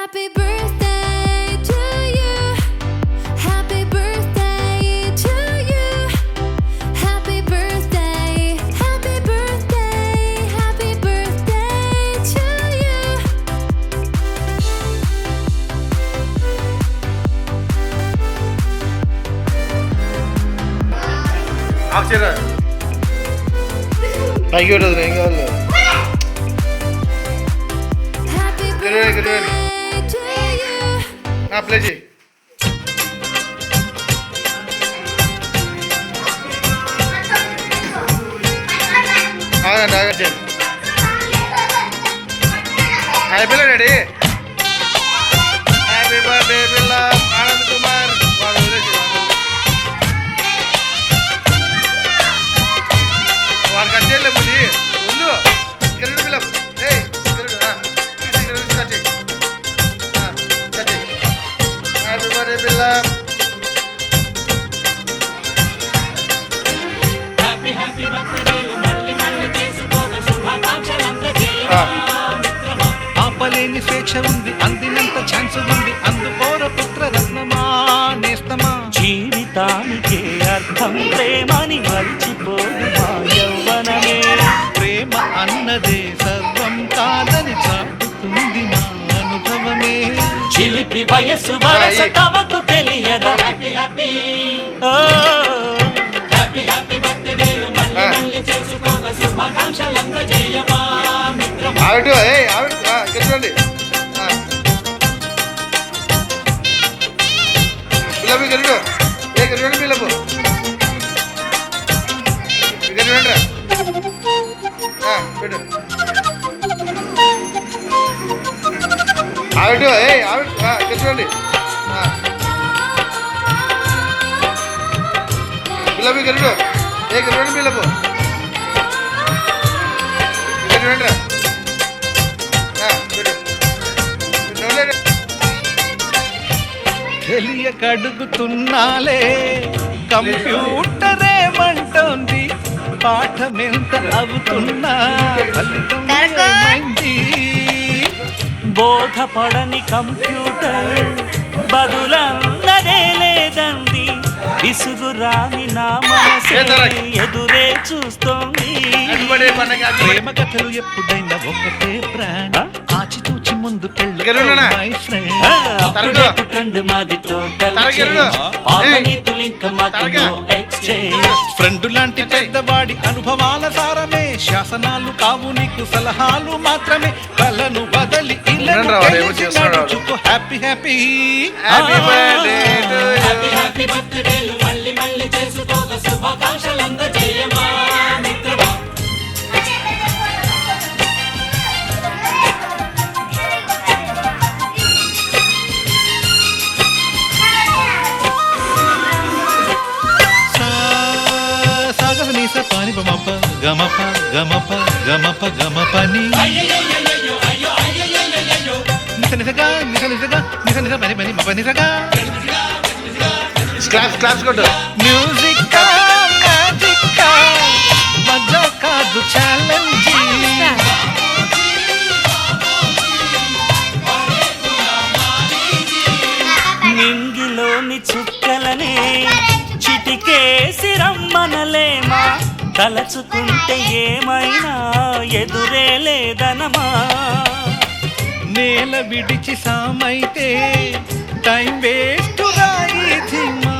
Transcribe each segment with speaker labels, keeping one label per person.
Speaker 1: Happy birthday to you. Happy birthday to you. Happy birthday. Happy birthday. Happy birthday to you.
Speaker 2: Akçera. Pagi udah tinggal. Happy birthday to you. Nah, play ji. Agak je. Happy birthday. Happy birthday Bella, Anand Kumar. Warga cile budi. Ulu. Kerja Bella. Hey, kerja. Happy birthday Bella.
Speaker 3: Happy birthday మళ్ళీ మళ్ళీ చేసుకోగా శుభాకాంక్షలంతా చేయమా మిత్రమా ఆపలేని స్వేచ్ఛ ఉంది అందినంత chance ఉంది అందుకోర పుత్ర రత్నమా నేస్తమా జీవితానికే అర్థం ప్రేమని మరిచిపోదు మా యవ్వనమే ప్రేమ అన్నదే సర్వం కాదని చాటుతుంది నా అనుభవమే చిలిపి వయస్సు వరస తమకు తెలియదా happy happy happy happy birthday మళ్ళీ చేసుకోగా శుభాకాంక్షలంతా చేయమా మిత్రమా
Speaker 2: ఆవిడ ఆవిడ ఇక్కడ చూడండి పిల్లలు గరుడు గరుడు పిల్లలు గరుడు పెట్టు ఆవిడ ఆవిడ ఇక్కడ చూడండి పిల్లలు గరుడు గరుడు పిల్లలు గరుడు
Speaker 3: తెలియక అడుగుతున్నాలే కంప్యూటర్ ఏమంటోంది పాఠమెంత అవుతున్నా ఫలితం ఏమైంది బోధపడని కంప్యూటర్ బదులన్నదే లేదండి విసుగురాని నా మనసే ఎదురే చూస్తోంది ప్రేమ కథలు ఎప్పుడైనా ఒకటే బ్రాండ్ ఆచితూచి ముందు మై ఫ్రెండ్ మాది ఫ్రెండ్ లాంటి పెద్దవాడి అనుభవాల సారమే శాసనాలు కావు నీకు సలహాలు మాత్రమే కలను వదలి నడుచుకో హ్యాపీ హ్యాపీ హ్యాపీ బర్త్డే మళ్ళీ మళ్ళీ చేసుకోగా శుభాకాంక్షలంతా చేయమా మిత్రమా పాని బమప గమప గమప గమప గమపని నిస నిసగా నిస నిసగా నిస నిస పని పని మప నిసగా
Speaker 2: క్లాప్స్ క్లాప్స్ కొట్టు
Speaker 3: మ్యూజిక్ మ్యాజిక్ మజా కాదు ఛాలెంజ్ నింగిలోని చుక్కలనే చిటికేసి రమ్మనలేమా తలచుకుంటే ఏమైనా ఎదురే లేదనమా నేల విడిచి సామైతే టైం వేస్ట్ రాయిమా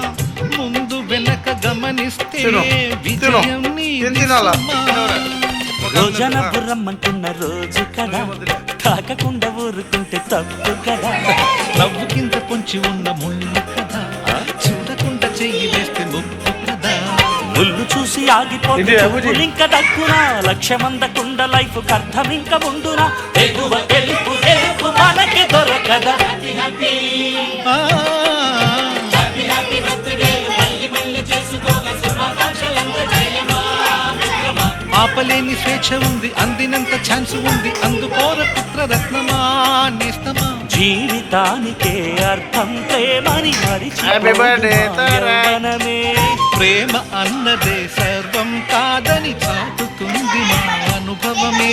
Speaker 3: ముందు వెనక గమనిస్తే విజయం రోజన బుర్రమ్మంటున్న రోజు కదా తాకకుండా ఊరుకుంటే తప్పు కదా నవ్వు కింద పొంచి ఉన్న ముళ్ళు కదా చూడకుండా చెయ్యి వేస్తే ముప్పు కదా ముళ్ళు చూసి ఆగిపోతే ఇంకా దక్కునా లక్ష్యమందకుండా లైఫ్ అర్థం ఇంకా ఉండునా ఎగువ గెలుపు గెలుపు మనకి దొరకదా హ్యాపీ హ్యాపీ బర్త్డే మళ్ళీ మళ్ళీ చేసుకోగా శుభాకాంక్షలంతా చేయమా ఆపలేని స్వేచ్ఛ ఉంది అందినంత ఛాన్స్ ఉంది అందుకోర పుత్ర రత్నమా నేస్తమా జీవితానికే అర్థం ప్రేమని మరిచిపోనమే ప్రేమ అన్నదే సర్వం కాదని చాటుతుంది మా అనుభవమే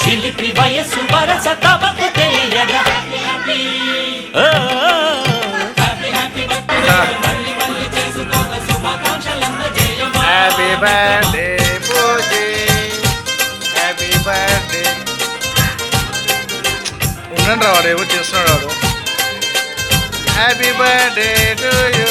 Speaker 3: చిలిపి వయస్సు వరస తమకు తెలియదా
Speaker 2: బర్త్డే పూజీ హ్యాపీ బర్త్డే. ఉండండి వాడు ఏమో చేస్తున్నాడు వాడు. Happy birthday to you.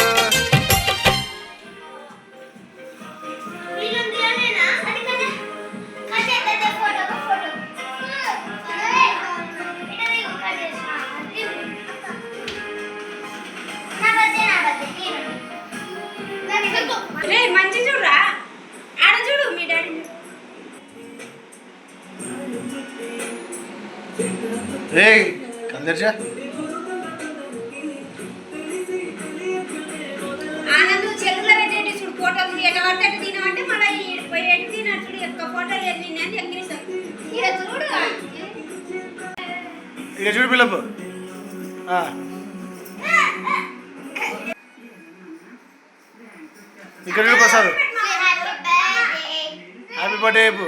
Speaker 4: మంచి చూడరా ఆడ చూడు మీ డాడీ
Speaker 2: ఏ కందర్చా
Speaker 4: ఆనంద్ చెల్లులో పెట్టేటి చూడు ఫోటోలు ఎట పడితే అటు తినమంటే మళ్ళీ ఎటు తినట్టు చూడు యొక్క ఫోటో లేదు నేను ఎంగిరిస్తాను ఇక చూడు
Speaker 2: ఇక చూడు పిల్లపు. ఇక్కడ చూడు ప్రసాద్. హ్యాపీ బర్త్డే చెప్పు.